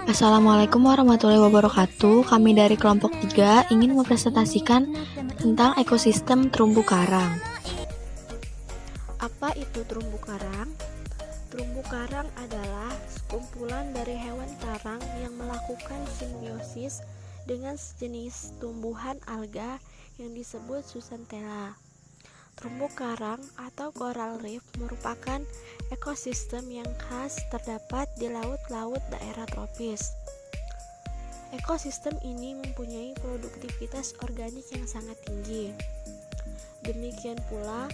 Assalamualaikum warahmatullahi wabarakatuh. Kami dari kelompok 3 ingin mempresentasikan tentang ekosistem terumbu karang. Apa itu terumbu karang? Terumbu karang adalah sekumpulan dari hewan karang yang melakukan simbiosis dengan sejenis tumbuhan alga yang disebut zooxanthellae. Terumbu karang atau coral reef merupakan ekosistem yang khas terdapat di laut-laut daerah tropis. Ekosistem ini mempunyai produktivitas organik yang sangat tinggi. Demikian pula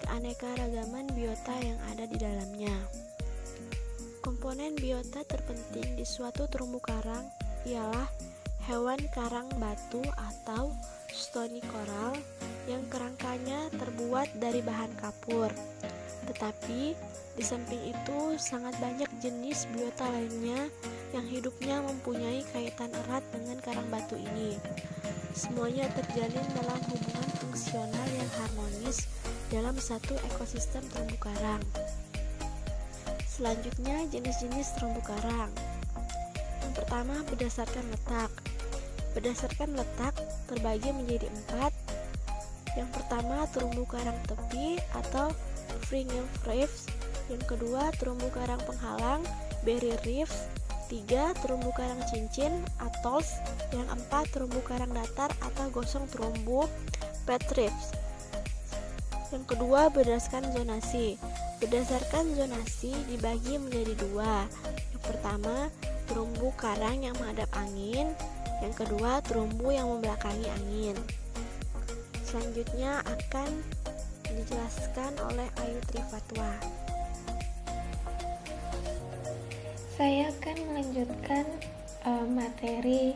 keanekaragaman biota yang ada di dalamnya. Komponen biota terpenting di suatu terumbu karang ialah hewan karang batu atau stony coral yang kerangkanya terbuat dari bahan kapur. Tetapi di samping itu sangat banyak jenis biota lainnya yang hidupnya mempunyai kaitan erat dengan karang batu ini. Semuanya terjalin dalam hubungan fungsional yang harmonis dalam satu ekosistem terumbu karang. Selanjutnya, jenis-jenis terumbu karang. Yang pertama, berdasarkan letak. Berdasarkan letak terbagi menjadi 4. Yang pertama, terumbu karang tepi atau fringing reefs. Yang kedua, terumbu karang penghalang, berry reefs. 3, terumbu karang cincin, atolls. Yang 4, terumbu karang datar atau gosong terumbu, pet reefs. Yang kedua, berdasarkan zonasi. Berdasarkan zonasi dibagi menjadi 2. Yang pertama, terumbu karang yang menghadap angin. Yang kedua, terumbu yang membelakangi angin. Selanjutnya akan dijelaskan oleh Ayu Trifatwa. Saya akan melanjutkan materi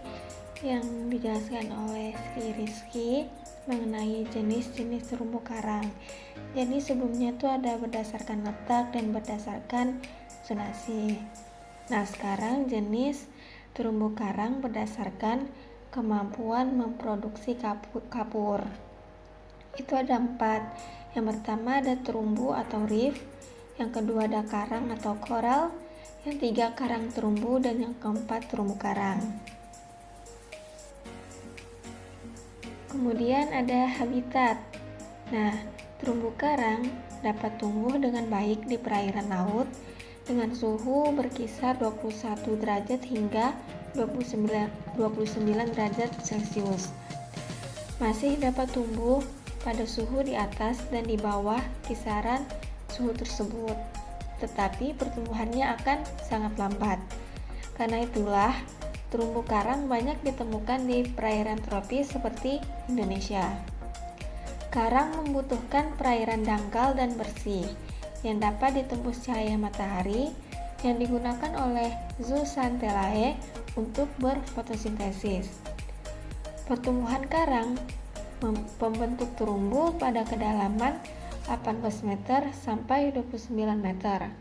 yang dijelaskan oleh Sri Rizky mengenai jenis-jenis terumbu karang. Jadi sebelumnya itu ada berdasarkan letak dan berdasarkan zonasi. Nah, sekarang jenis terumbu karang berdasarkan kemampuan memproduksi kapur. Itu ada 4. Yang pertama ada terumbu atau reef, yang kedua ada karang atau coral, yang 3 karang terumbu, dan yang keempat terumbu karang. Kemudian ada habitat. Nah, terumbu karang dapat tumbuh dengan baik di perairan laut dengan suhu berkisar 21 derajat hingga 29 derajat Celcius. Masih dapat tumbuh pada suhu di atas dan di bawah kisaran suhu tersebut, tetapi pertumbuhannya akan sangat lambat. Karena itulah terumbu karang banyak ditemukan di perairan tropis seperti Indonesia. Karang membutuhkan perairan dangkal dan bersih yang dapat ditembus cahaya matahari yang digunakan oleh zooxanthellae untuk berfotosintesis. Pertumbuhan karang membentuk terumbu pada kedalaman 18 meter sampai 29 meter.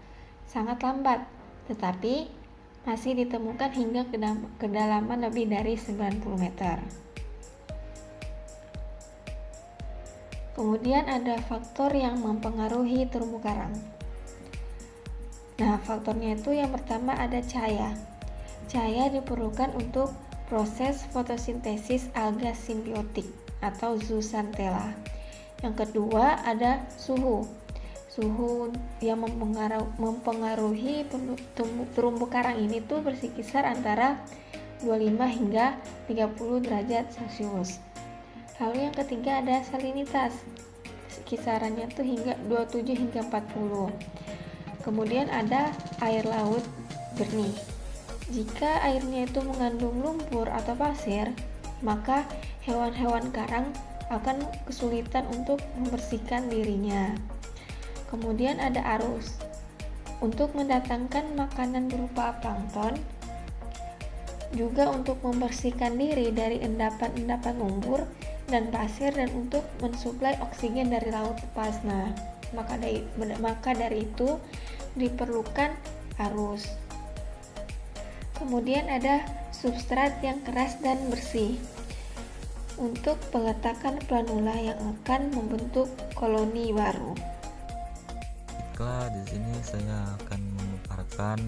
Sangat lambat, tetapi masih ditemukan hingga kedalaman lebih dari 90 meter. Kemudian ada faktor yang mempengaruhi terumbu karang. Nah, faktornya itu yang pertama ada cahaya. Cahaya diperlukan untuk proses fotosintesis alga simbiotik atau zooxanthellae. Yang kedua ada suhu. Suhu yang mempengaruhi terumbu karang ini tuh berkisar antara 25 hingga 30 derajat Celcius. Lalu yang ketiga ada salinitas. Kisarannya tuh hingga 27 hingga 40. Kemudian ada air laut jernih. Jika airnya itu mengandung lumpur atau pasir, maka hewan-hewan karang akan kesulitan untuk membersihkan dirinya. Kemudian ada arus. Untuk mendatangkan makanan berupa plankton, juga untuk membersihkan diri dari endapan-endapan lumpur dan pasir, dan untuk mensuplai oksigen dari laut lepas. Nah, maka dari itu diperlukan arus. Kemudian ada substrat yang keras dan bersih untuk peletakan planula yang akan membentuk koloni baru. Baiklah, di sini saya akan memaparkan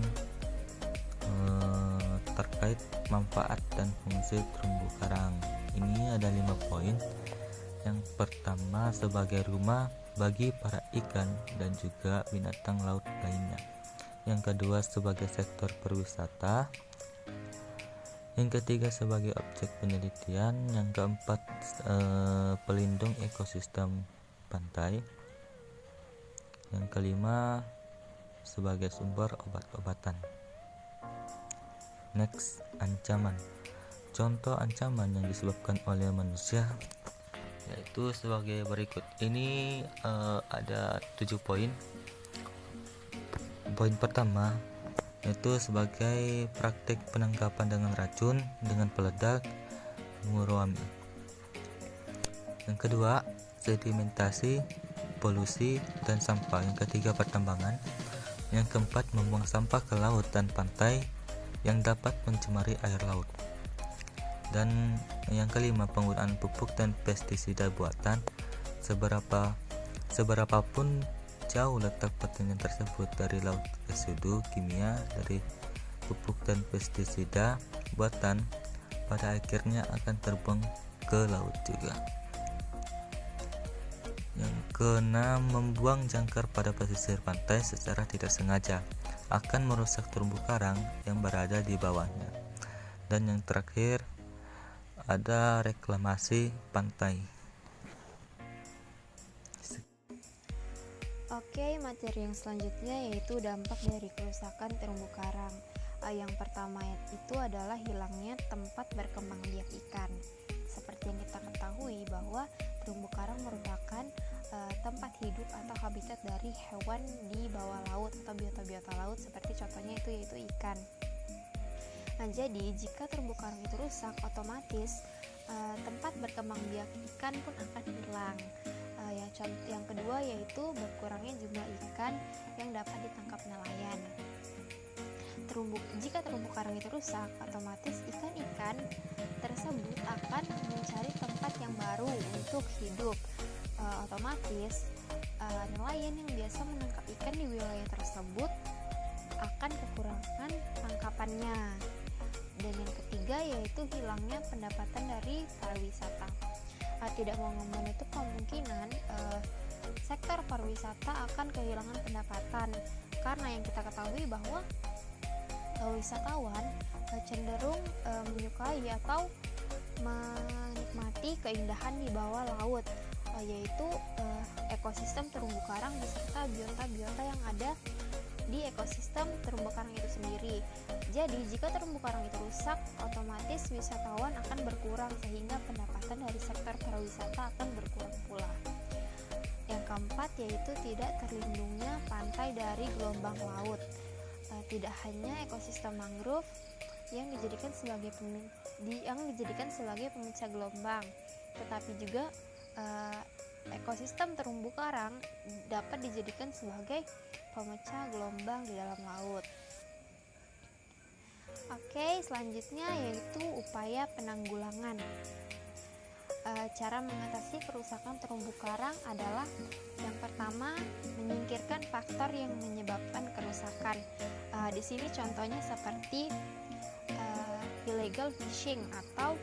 terkait manfaat dan fungsi terumbu karang. Ini ada 5 poin. Yang pertama, sebagai rumah bagi para ikan dan juga binatang laut lainnya. Yang kedua, sebagai sektor perwisata. Yang ketiga, sebagai objek penelitian. Yang keempat, pelindung ekosistem pantai. Yang kelima, sebagai sumber obat-obatan. Next, ancaman. Contoh ancaman yang disebabkan oleh manusia yaitu sebagai berikut. Ini ada 7 poin. Poin pertama yaitu sebagai praktik penangkapan dengan racun, dengan peledak, mengurami. Yang kedua, sedimentasi, polusi, dan sampah. Yang ketiga, pertambangan. Yang keempat, membuang sampah ke laut dan pantai yang dapat mencemari air laut. Dan yang kelima, penggunaan pupuk dan pestisida buatan. Seberapapun jauh letak pertanian tersebut dari laut, residu kimia dari pupuk dan pestisida buatan pada akhirnya akan terbang ke laut juga. Yang keenam, membuang jangkar pada pesisir pantai secara tidak sengaja akan merusak terumbu karang yang berada di bawahnya. Dan yang terakhir, ada reklamasi pantai. Oke, materi yang selanjutnya yaitu dampak dari kerusakan terumbu karang. Yang pertama itu adalah hilangnya tempat berkembang biak ikan. Seperti yang kita ketahui bahwa terumbu karang merupakan tempat hidup atau habitat dari hewan di bawah laut atau biota-biota laut, seperti contohnya itu yaitu ikan. Nah, jadi jika terumbu karang itu rusak, otomatis tempat berkembang biak ikan pun akan hilang. Yang kedua yaitu berkurangnya jumlah ikan yang dapat ditangkap nelayan. Jika terumbu karang itu rusak, otomatis ikan-ikan tersebut akan mencari tempat yang baru untuk hidup. Otomatis nelayan yang biasa menangkap ikan di wilayah tersebut akan kekurangan tangkapannya. Dan yang ketiga yaitu hilangnya pendapatan dari pariwisata. Tidak mau ngomong itu kemungkinan sektor pariwisata akan kehilangan pendapatan, karena yang kita ketahui bahwa wisatawan cenderung menyukai atau menikmati keindahan di bawah laut, yaitu ekosistem terumbu karang beserta biota-biota yang ada di ekosistem terumbu karang itu sendiri. Jadi jika terumbu karang itu rusak, otomatis wisatawan akan berkurang sehingga pendapatan dari sektor pariwisata akan berkurang pula. Yang keempat yaitu tidak terlindungnya pantai dari gelombang laut. Tidak hanya ekosistem mangrove yang dijadikan sebagai pemecah gelombang, tetapi juga ekosistem terumbu karang dapat dijadikan sebagai pemecah gelombang di dalam laut. Oke, selanjutnya yaitu upaya penanggulangan. Cara mengatasi kerusakan terumbu karang adalah yang pertama, menyingkirkan faktor yang menyebabkan kerusakan. Di sini contohnya seperti illegal fishing atau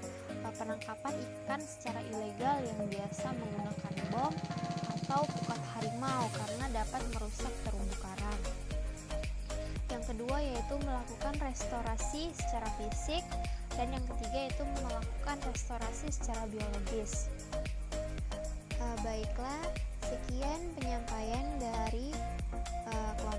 penangkapan ikan secara ilegal yang biasa menggunakan bom atau pukat harimau karena dapat merusak terumbu karang. Yang kedua yaitu melakukan restorasi secara fisik, dan yang ketiga yaitu melakukan restorasi secara biologis. Baiklah, sekian penyampaian dari kelompok